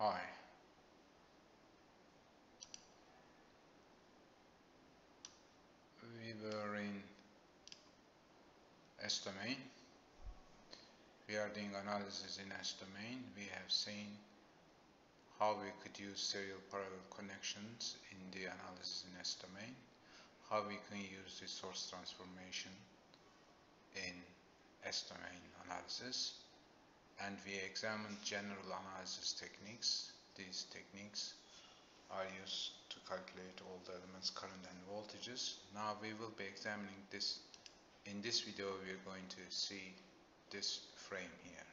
Hi, we were in S domain. We are doing analysis in S domain. We have seen how we could use serial parallel connections in the analysis in S domain, how we can use the source transformation in S domain analysis, and we examined general analysis techniques. These techniques are used to calculate all the elements current and voltages. Now we will be examining this. In this video we are going to see this frame here.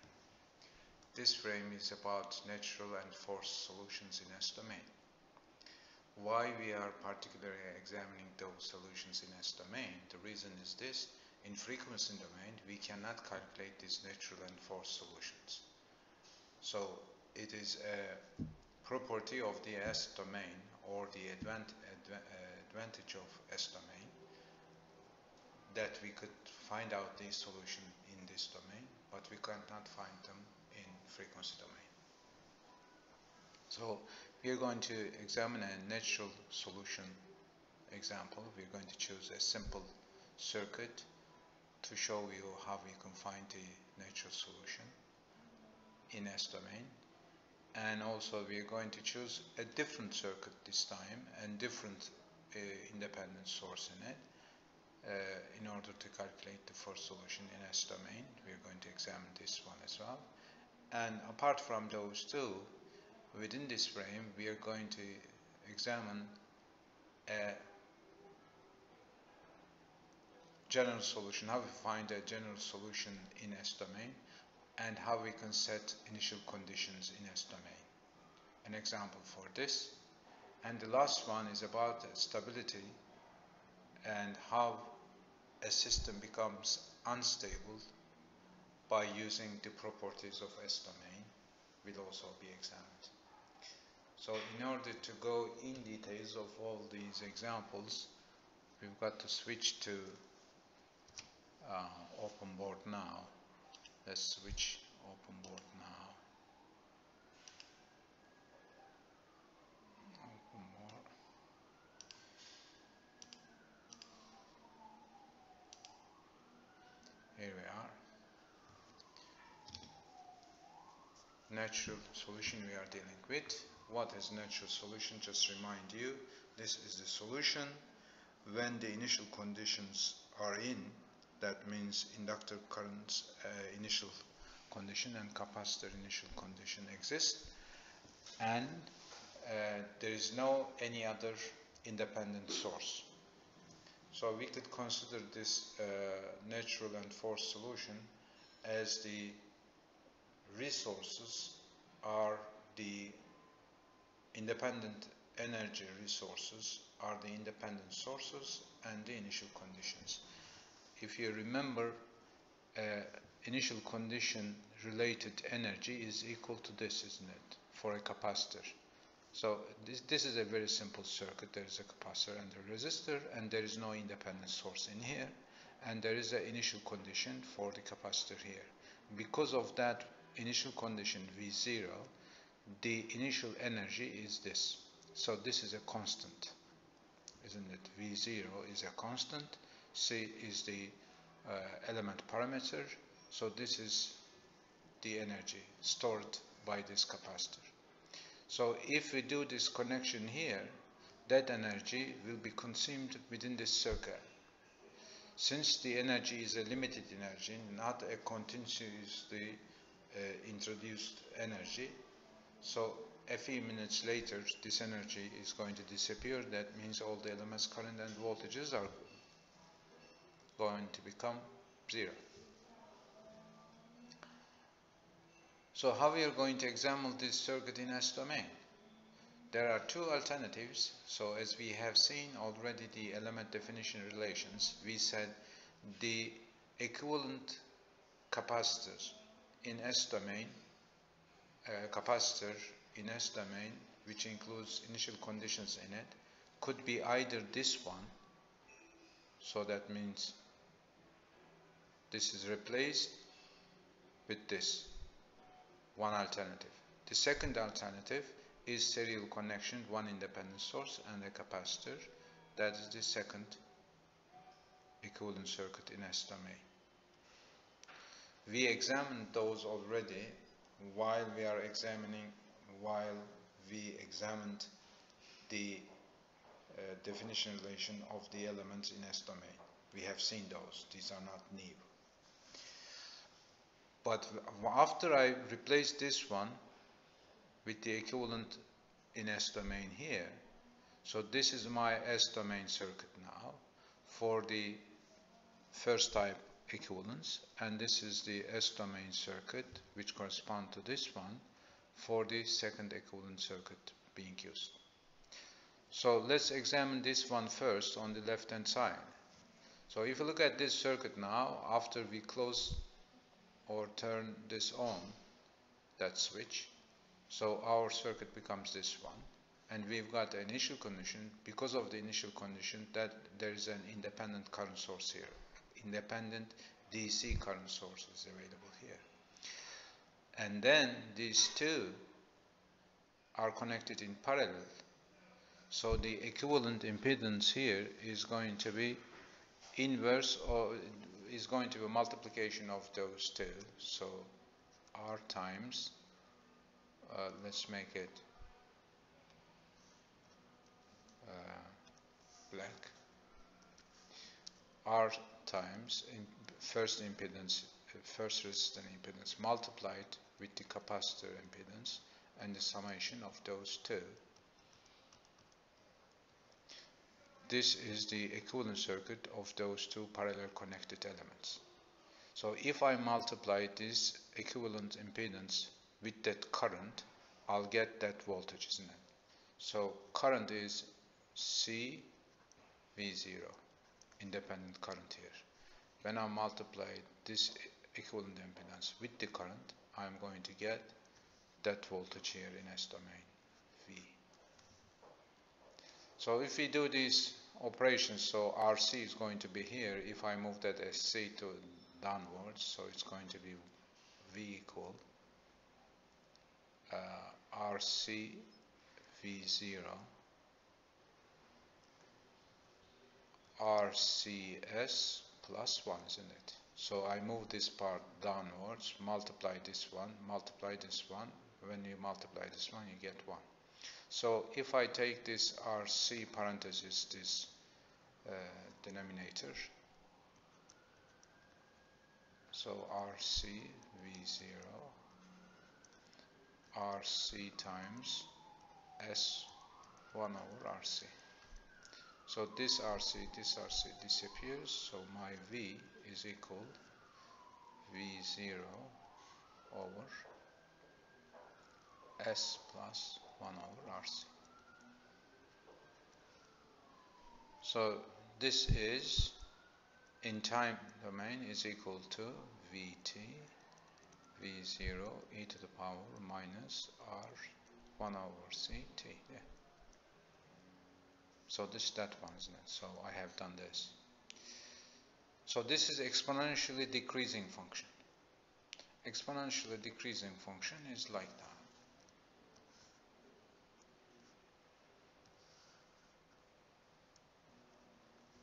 This frame is about natural and forced solutions in S domain. Why we are particularly examining those solutions in S domain? The reason is this: in frequency domain we cannot calculate these natural and forced solutions. So it is a property of the S domain, or the advantage of S domain, that we could find out the solution in this domain, but we cannot find them in frequency domain. So we are going to examine a natural solution example. We are going to choose a simple circuit to show you how we can find the natural solution in S domain. And also we are going to choose a different circuit this time and different independent source in it in order to calculate the first solution in S domain. We are going to examine this one as well. And apart from those two, within this frame we are going to examine a general solution, how we find a general solution in S domain, and how we can set initial conditions in S domain. An example for this. And the last one is about stability and how a system becomes unstable by using the properties of S domain will also be examined. So in order to go in details of all these examples, we've got to switch to open board now. Let's switch open board now. Open board. Here we are. Natural solution we are dealing with. What is natural solution? Just remind you, this is the solution when the initial conditions are in. That means inductor currents initial condition and capacitor initial condition exist, and there is no any other independent source. So we could consider this natural and forced solution as the resources are the independent energy resources are the independent sources and the initial conditions. If you remember, initial condition related energy is equal to this, isn't it, for a capacitor? So this is a very simple circuit. There is a capacitor and a resistor, and there is no independent source in here, and there is an initial condition for the capacitor here. Because of that initial condition V0, the initial energy is this. So this is a constant, isn't it? V0 is a constant. C is the element parameter. So this is the energy stored by this capacitor. So if we do this connection here, that energy will be consumed within this circuit. Since the energy is a limited energy, not a continuously introduced energy, so a few minutes later this energy is going to disappear. That means all the elements current and voltages are going to become zero. So how we are going to examine this circuit in S domain? There are two alternatives. So as we have seen already the element definition relations, we said the equivalent capacitor in S domain, capacitor in S domain, which includes initial conditions in it, could be either this one, so that means this is replaced with this one alternative, The second alternative is serial connection, one independent source and a capacitor. That is the second equivalent circuit in S domain. We examined those already while we examined the definition relation of the elements in S domain. We have seen those. These are not new. But after I replace this one with the equivalent in S domain here, so this is my S domain circuit now for the first type equivalence, and this is the S domain circuit which corresponds to this one for the second equivalent circuit being used. So let's examine this one first on the left hand side. So if you look at this circuit now, after we close or turn this on, that switch, so our circuit becomes this one, and we've got an initial condition. Because of the initial condition that there is an independent current source here, independent DC current source is available here, and then these two are connected in parallel. So the equivalent impedance here is going to be inverse, or is going to be a multiplication of those two. So R times, let's make it black, R times first impedance, first resistant impedance multiplied with the capacitor impedance, and the summation of those two. This is the equivalent circuit of those two parallel connected elements. So if I multiply this equivalent impedance with that current, I'll get that voltage, isn't it? So current is C V0, independent current here. When I multiply this equivalent impedance with the current, I'm going to get that voltage here in S domain, V. So if we do these operations, so RC is going to be here. If I move that SC to downwards, so it's going to be V equal RC V0 RCS plus 1, isn't it? So I move this part downwards, multiply this one, multiply this one. When you multiply this one, you get 1. So if I take this RC parenthesis, this denominator, so RC V0 RC times S1 over RC. So this RC disappears, so my V is equal V0 over S plus 1 over RC. So this is, in time domain, is equal to Vt V0 e to the power minus R1 over Ct. Yeah. So this is that one, isn't it? So I have done this. So this is exponentially decreasing function. Exponentially decreasing function is like that.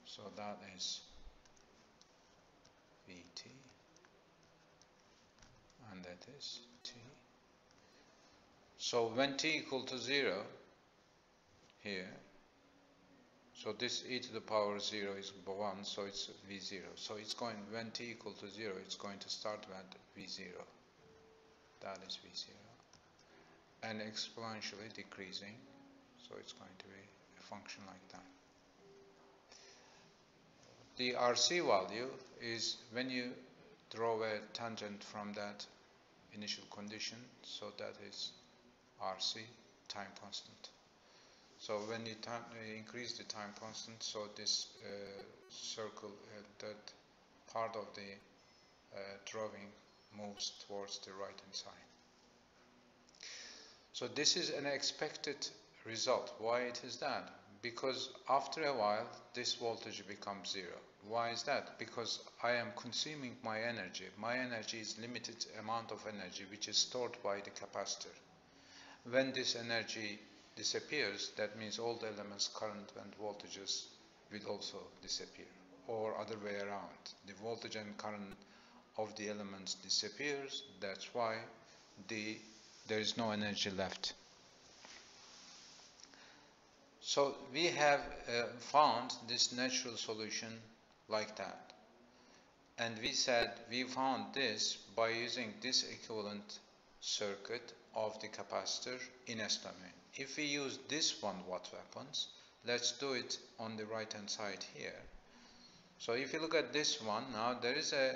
So that is Vt, and that is T. So when T equal to 0 here, so this e to the power 0 is 1, so it's V0. So it's going, when T equal to 0, it's going to start with V0. That is V0. And exponentially decreasing, so it's going to be a function like that. The RC value is when you draw a tangent from that initial condition, so that is RC, time constant. So when you increase the time constant, so this circle, that part of the drawing moves towards the right hand side. So this is an expected result. Why it is that? Because after a while this voltage becomes 0. Why is that? Because I am consuming my energy. My energy is limited amount of energy which is stored by the capacitor. When this energy disappears, that means all the elements' current and voltages will also disappear, or other way around. The voltage and current of the elements disappears. That's why there is no energy left. So we have found this natural solution like that, and we said we found this by using this equivalent circuit of the capacitor in S domain. If we use this one, what happens? Let's do it on the right hand side here. So if you look at this one, now there is a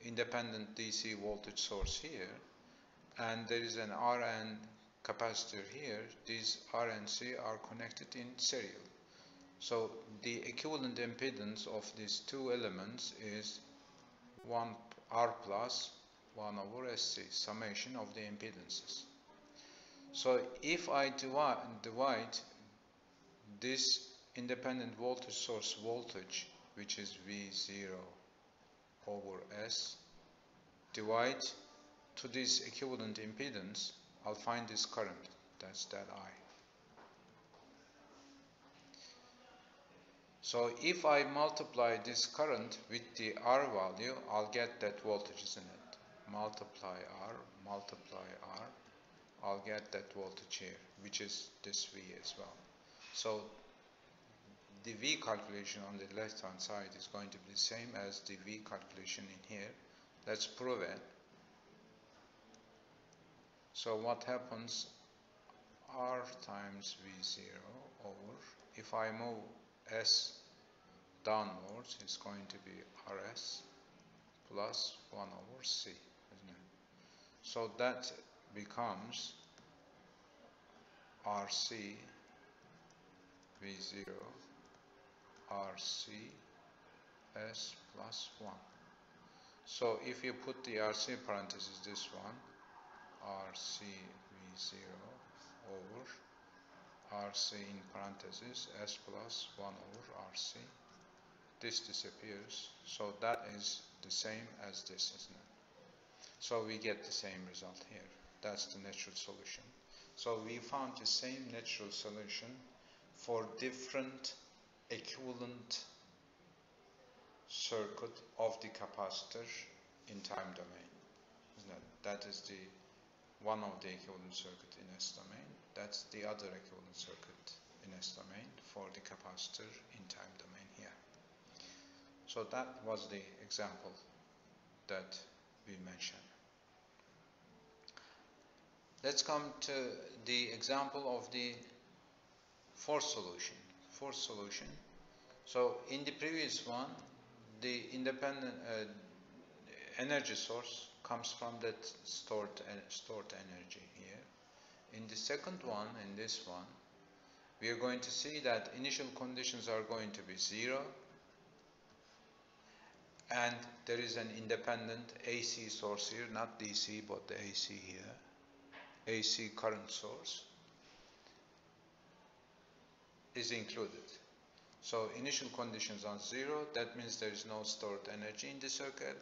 independent DC voltage source here, and there is an RN capacitor here. These R and C are connected in serial. So the equivalent impedance of these two elements is 1 R plus 1 over SC, summation of the impedances. So if I divide this independent voltage source voltage, which is V0 over S, divide to this equivalent impedance, I'll find this current, that's that I. So if I multiply this current with the R value, I'll get that voltage, isn't it? Multiply R, I'll get that voltage here, which is this V as well. So the V calculation on the left hand side is going to be the same as the V calculation in here. Let's prove it. So what happens? R times V0 over, if I move S downwards, it's going to be RS plus 1 over C, isn't it? So that becomes RC V0 RC S plus 1. So if you put the RC parenthesis, this one, RC V0 over RC in parenthesis S plus 1 over RC, this disappears, so that is the same as this, isn't it? So we get the same result here. That's the natural solution. So we found the same natural solution for different equivalent circuit of the capacitor in time domain, isn't it? That is the one of the equivalent circuit in S domain. That's the other equivalent circuit in S domain for the capacitor in time domain here. So that was the example that we mentioned. Let's come to the example of the fourth solution. So in the previous one, the independent energy source comes from that stored energy here. In the second one, in this one, we are going to see that initial conditions are going to be 0, and there is an independent AC source here, not DC but the AC here, AC current source is included. So initial conditions are 0, that means there is no stored energy in the circuit,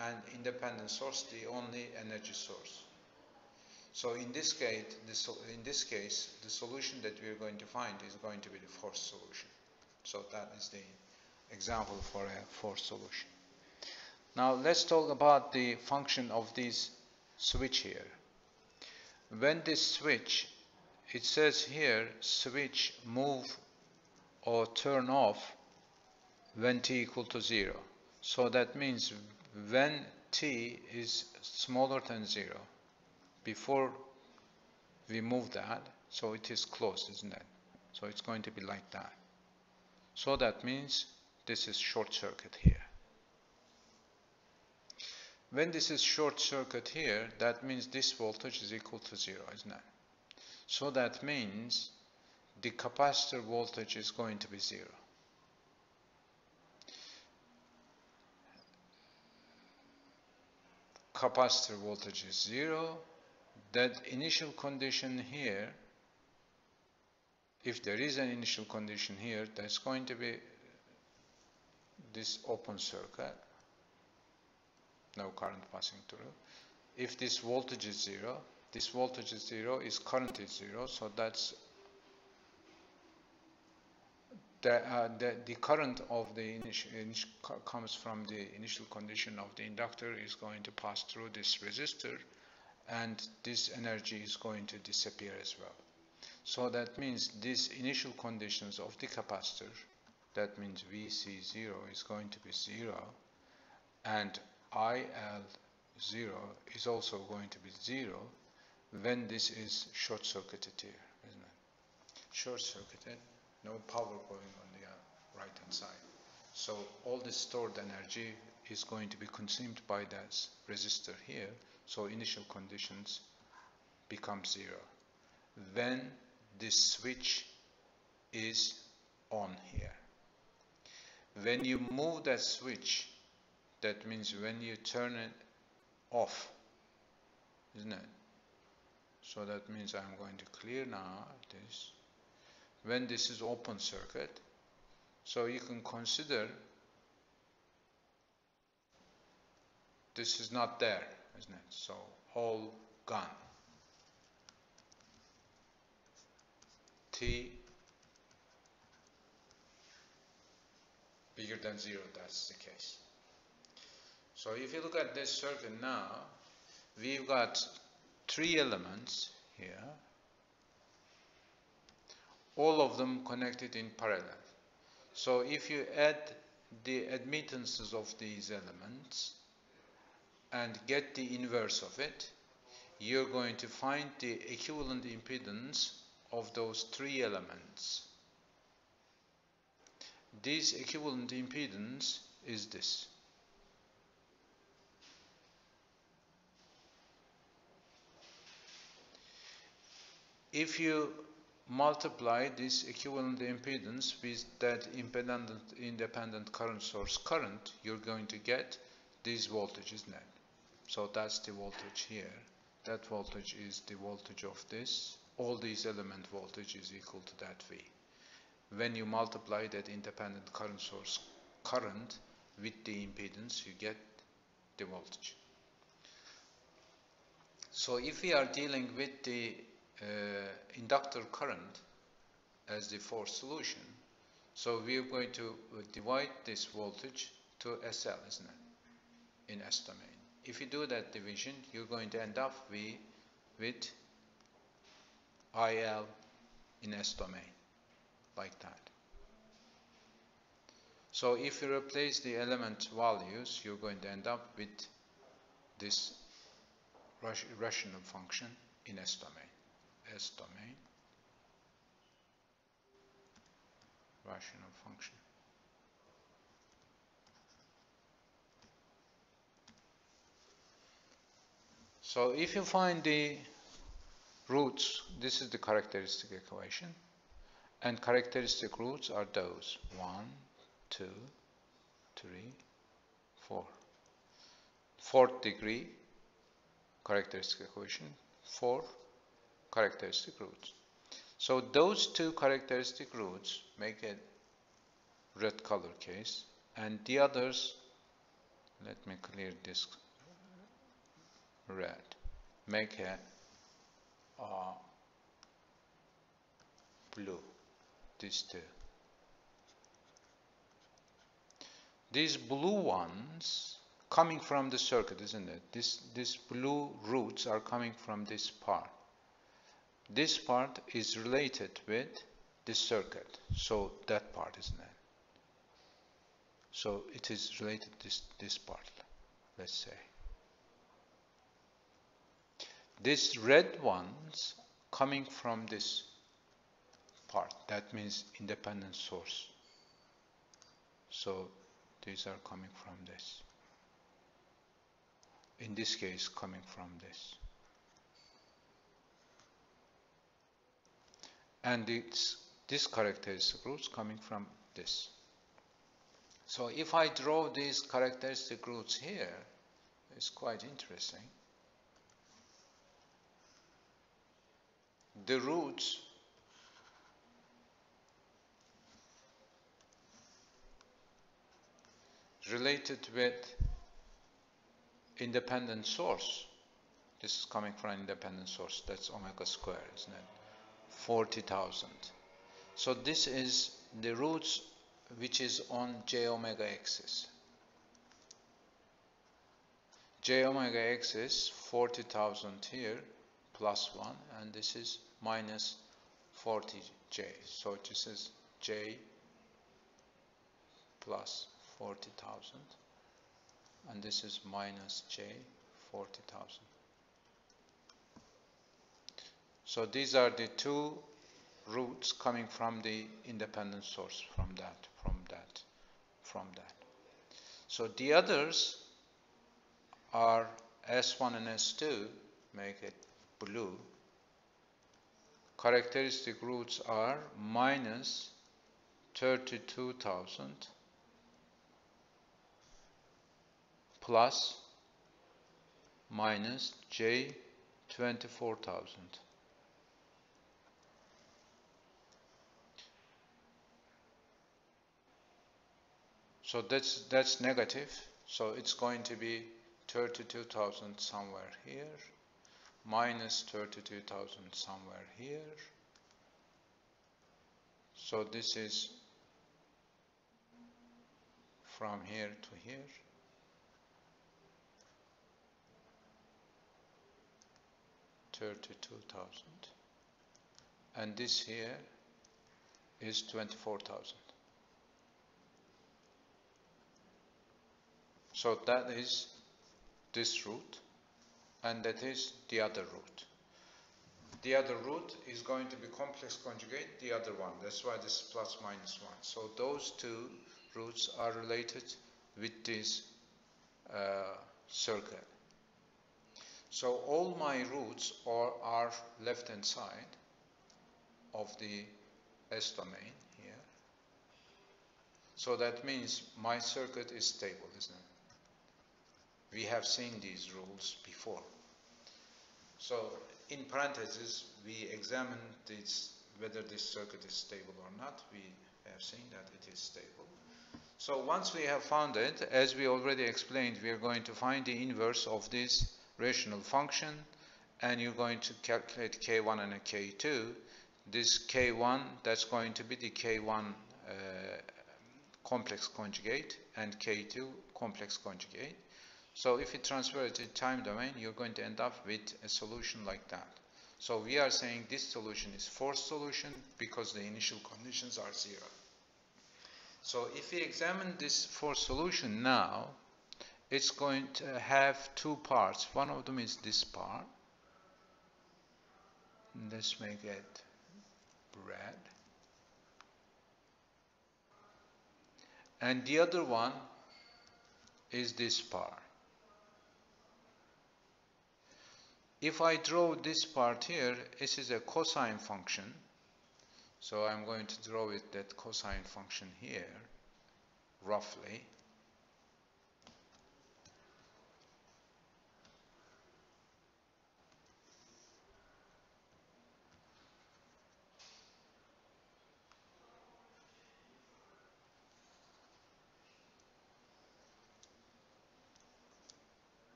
and independent source the only energy source. So in this case, the solution that we are going to find is going to be the fourth solution. So that is the example for a fourth solution. Now let's talk about the function of this switch here. When this switch, it says here, switch move or turn off when t equal to 0. So that means when t is smaller than 0, before we move that, so it is closed, isn't it? So it's going to be like that. So that means this is short circuit here. When this is short circuit here, that means this voltage is equal to 0, isn't it? So that means the capacitor voltage is going to be 0. Capacitor voltage is 0. That initial condition here, if there is an initial condition here, that's going to be this open circuit, no current passing through. If this voltage is 0, this voltage is 0, is current is 0, so that's the current of the initial comes from the initial condition of the inductor is going to pass through this resistor, and this energy is going to disappear as well. So that means these initial conditions of the capacitor, that means VC0 is going to be 0, and IL0 is also going to be 0 when this is short circuited here, isn't it? Short circuited, no power going on the right hand side. So all the stored energy is going to be consumed by that resistor here, so initial conditions become 0 when this switch is on here. When you move that switch, that means when you turn it off, isn't it? So that means I'm going to clear now this. When this is open circuit, so you can consider this is not there, isn't it? So all gone. T bigger than 0, that's the case. So if you look at this circuit now, we've got 3 elements here, all of them connected in parallel. So if you add the admittances of these elements and get the inverse of it, you're going to find the equivalent impedance of those 3 elements. This equivalent impedance is this. If you multiply this equivalent impedance with that independent current source current, you're going to get this voltage, isn't it? So that's the voltage here. That voltage is the voltage of this. All these element voltage is equal to that V. When you multiply that independent current source current with the impedance, you get the voltage. So if we are dealing with the inductor current as the force solution, so we are going to divide this voltage to SL, isn't it, in S domain. If you do that division, you're going to end up with IL in S domain, like that. So if you replace the element values, you're going to end up with this rational function in S domain. S domain, rational function. So if you find the roots, this is the characteristic equation, and characteristic roots are those 1, 2, 3, 4. Fourth degree characteristic equation, 4 characteristic roots. So those 2 characteristic roots make a red color case, and the others, let me clear this red, make a blue, these 2. These blue ones coming from the circuit, isn't it? These blue roots are coming from this part. This part is related with this circuit, so that part, isn't it? So it is related this part, let's say. These red ones coming from this part, that means independent source. So these are coming from this. In this case, coming from this. And this characteristic roots coming from this. So if I draw these characteristic roots here, it's quite interesting. The roots related with independent source, This is coming from an independent source. That's omega square, isn't it? 40,000. So this is the roots which is on j omega axis. J omega axis 40,000 here plus 1, and this is minus 40j. So this is j plus 40,000, and this is minus j 40,000. So these are the two roots coming from the independent source, from that. So the others are S1 and S2, make it blue. Characteristic roots are minus 32,000 plus minus J 24,000. So that's negative. So it's going to be 32,000 somewhere here, minus 32,000 somewhere here. So this is from here to here. $32,000, and this here is 24,000. So that is this root, and that is the other root. The other root is going to be complex conjugate the other one. That's why this is plus minus 1. So those two roots are related with this circle. So all my roots are left hand side of the S domain here. So that means my circuit is stable, isn't it? We have seen these rules before. So in parentheses, we examine this, whether this circuit is stable or not. We have seen that it is stable. So once we have found it, as we already explained, we are going to find the inverse of this rational function, and you're going to calculate K1 and a K2. This K1, that's going to be the K1 complex conjugate, and K2 complex conjugate. So if you transfer it to time domain, you're going to end up with a solution like that. So we are saying this solution is forced solution because the initial conditions are 0. So if we examine this forced solution now, it's going to have two parts. One of them is this part. Let's make it red. And the other one is this part. If I draw this part here, this is a cosine function. So I'm going to draw it that cosine function here, roughly.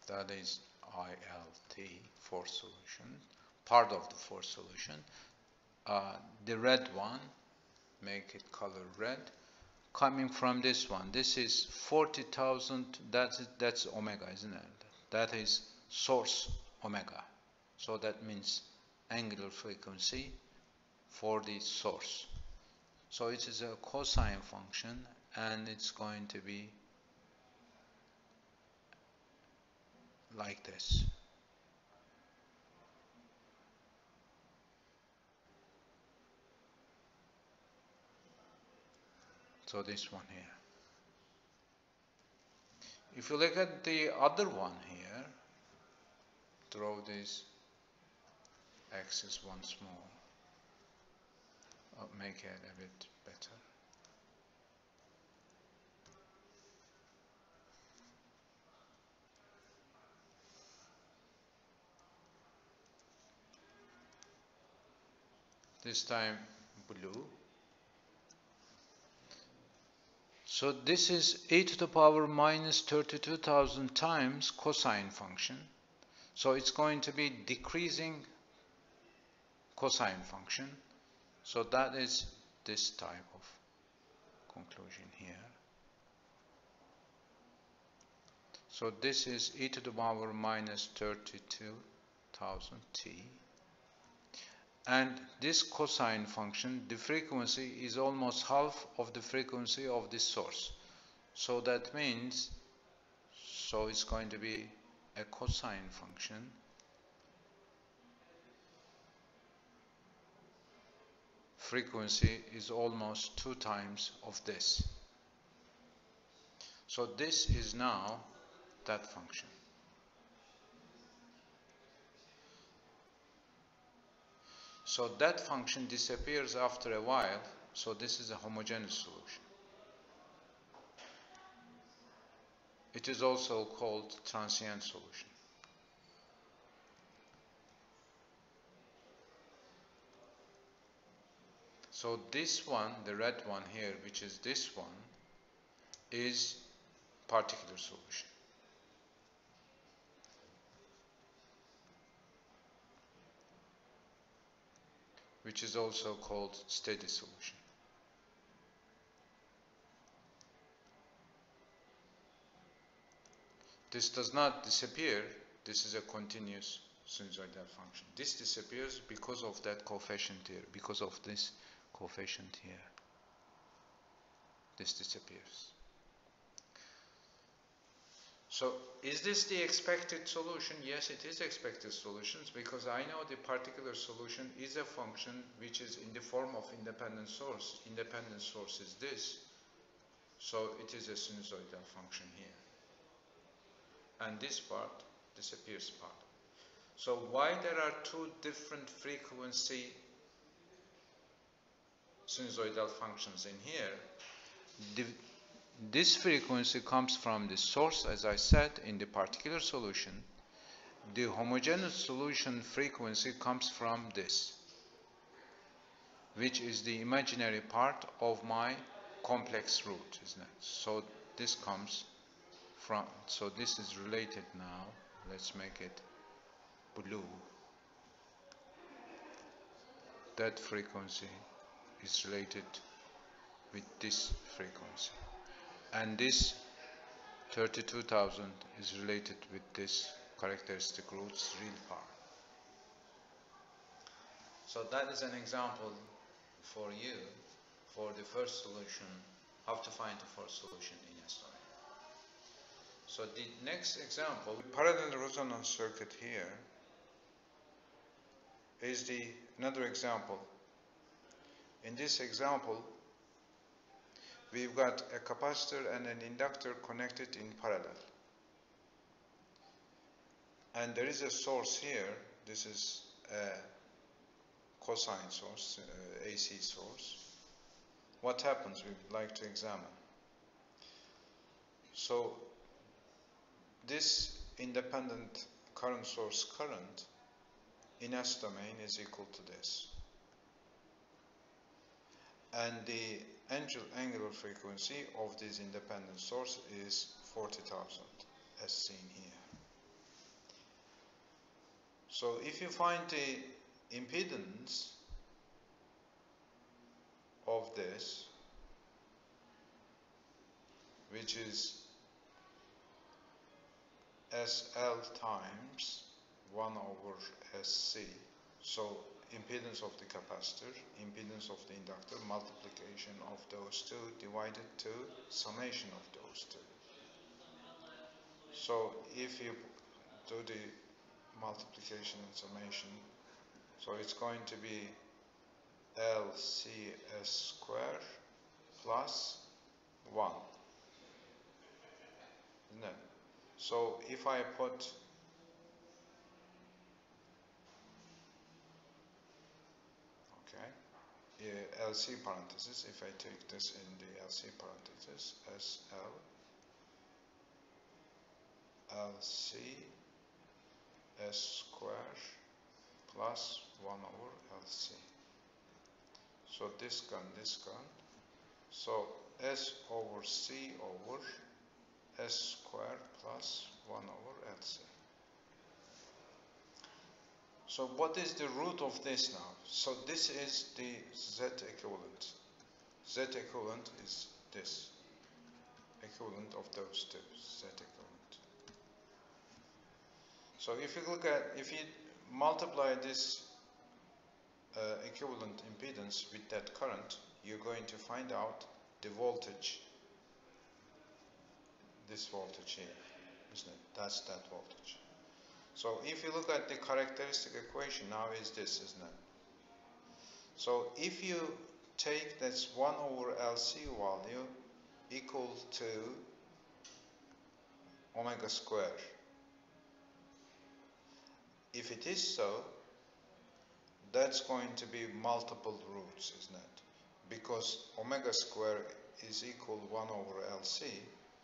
That is ILT, forced solution, part of the forced solution. The red one, make it color red, coming from this one. This is 40,000, that's omega, isn't it? That is source omega. So that means angular frequency for the source. So it is a cosine function, and it's going to be like this. So this one here. If you look at the other one here, draw this axis once more. I'll make it a bit better. This time blue. So this is e to the power minus 32,000 times cosine function. So it's going to be decreasing cosine function. So that is this type of conclusion here. So this is e to the power minus 32,000 t. And this cosine function, the frequency is almost half of the frequency of this source. So that means, so it's going to be a cosine function frequency is almost 2 times of this. So this is now that function. So that function disappears after a while, so this is a homogeneous solution. It is also called transient solution. So this one, the red one here, which is this one, is particular solution. Which is also called steady solution. This does not disappear. This is a continuous sinusoidal function. This disappears because of that coefficient here, because of this coefficient here. This disappears. So is this the expected solution? Yes, it is expected solutions, because I know the particular solution is a function which is in the form of independent source. Independent source is this. So it is a sinusoidal function here. And this part disappears part. So why there are two different frequency sinusoidal functions in here? This frequency comes from the source, as I said, in the particular solution. The homogeneous solution frequency comes from this, which is the imaginary part of my complex root, isn't it? So this comes from, so this is related now. Let's make it blue. That frequency is related with this frequency. And this 32,000 is related with this characteristic root's real part. So that is an example for you for the first solution, how to find the first solution in S domain. So the next example, parallel resonance circuit here, is another example. In this example, we've got a capacitor and an inductor connected in parallel. And there is a source here. This is a cosine source, AC source. What happens? We'd like to examine. So this independent current source current in S domain is equal to this. And the angular frequency of this independent source is 40,000, as seen here. So if you find the impedance of this, which is SL times 1 over SC, so impedance of the capacitor, impedance of the inductor, multiplication of those two divided to summation of those two. So if you do the multiplication and summation, so it's going to be LCS square plus 1, isn't it? So if I put LC parenthesis, if I take this in the LC parenthesis, SL LC S square plus 1 over LC. So this gone, So S over C over S squared plus 1 over LC. So what is the root of this now? So this is the Z equivalent. Z equivalent is this. Equivalent of those two. Z equivalent. So if you multiply this equivalent impedance with that current, you're going to find out the voltage, this voltage here, isn't it? That's that voltage. So if you look at the characteristic equation now is this, isn't it? So if you take this 1 over LC value equal to omega square, if it is so, that's going to be multiple roots, isn't it? Because omega square is equal 1 over LC,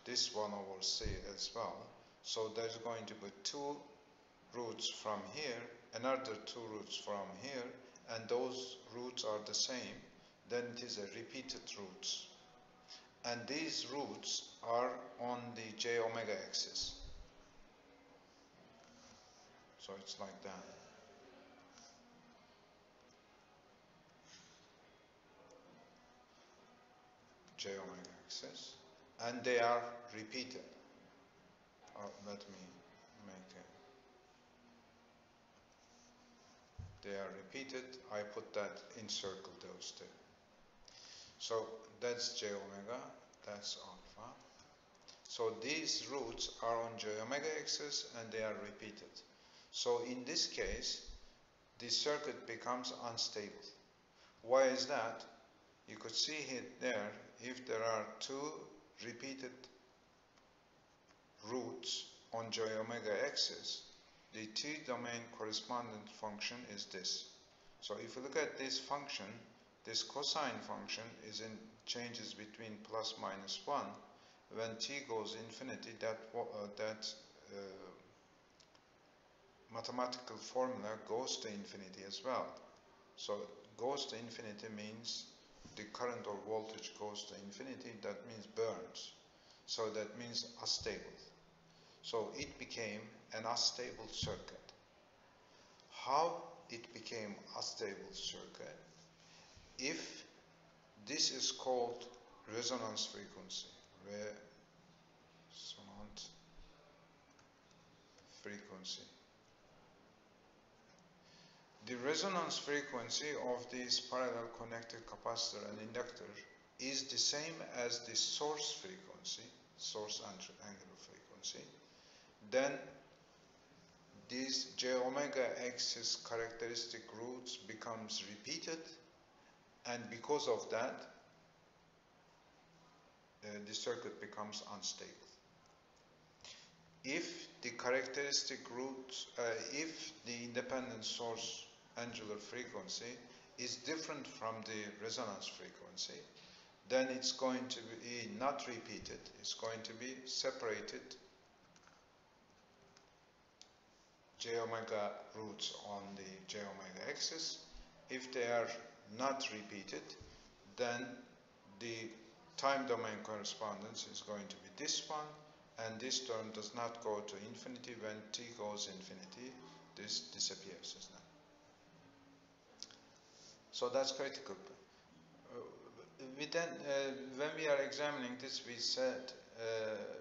this 1 over C as well. So there's going to be 2 roots from here, another 2 roots from here, and those roots are the same. Then it is a repeated roots. And these roots are on the j omega axis. So it's like that. J omega axis. And they are repeated. Let me make it. They are repeated. I put that, encircle those two. So that's j omega, that's alpha. So these roots are on j omega axis and they are repeated. So in this case, the circuit becomes unstable. Why is that? You could see it there, if there are 2 repeated roots on j omega axis, the t-domain correspondent function is this. So if you look at this function, this cosine function changes between plus minus 1. When t goes infinity, that mathematical formula goes to infinity as well. So goes to infinity means the current or voltage goes to infinity, that means burns. So that means unstable. So it became an unstable circuit. How it became unstable circuit? If this is called resonance frequency, resonant frequency. The resonance frequency of this parallel connected capacitor and inductor is the same as the source frequency, source angular frequency. Then these j omega axis characteristic roots becomes repeated, and because of that the circuit becomes unstable. If the characteristic roots, if the independent source angular frequency is different from the resonance frequency, then it's going to be not repeated, it's going to be separated j omega roots on the j omega axis. If they are not repeated, then the time domain correspondence is going to be this one, and this term does not go to infinity. When t goes infinity, this disappears, isn't it? So that's critical. When we are examining this, we said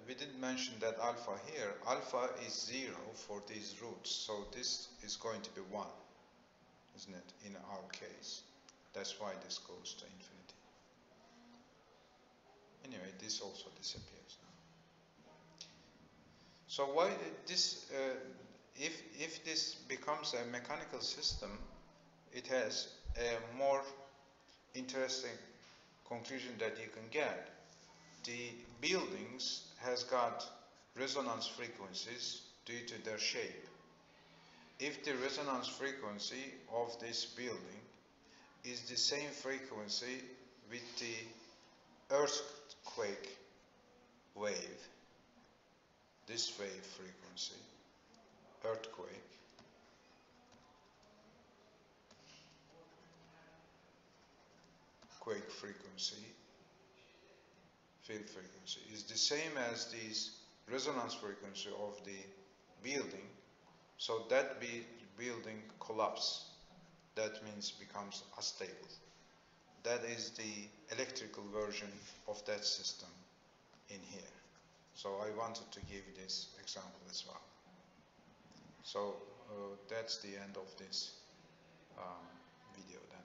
we didn't mention that alpha here. Alpha is 0 for these roots, so this is going to be 1, isn't it, in our case? That's why this goes to infinity. Anyway, this also disappears now. So why this? If this becomes a mechanical system, it has a more interesting conclusion that you can get. The buildings has got resonance frequencies due to their shape. If the resonance frequency of this building is the same frequency with the earthquake wave, this wave frequency, earthquake, quake frequency, field frequency is the same as this resonance frequency of the building, so that building collapse, that means becomes unstable. That is the electrical version of that system in here. So I wanted to give this example as well. So that's the end of this video then.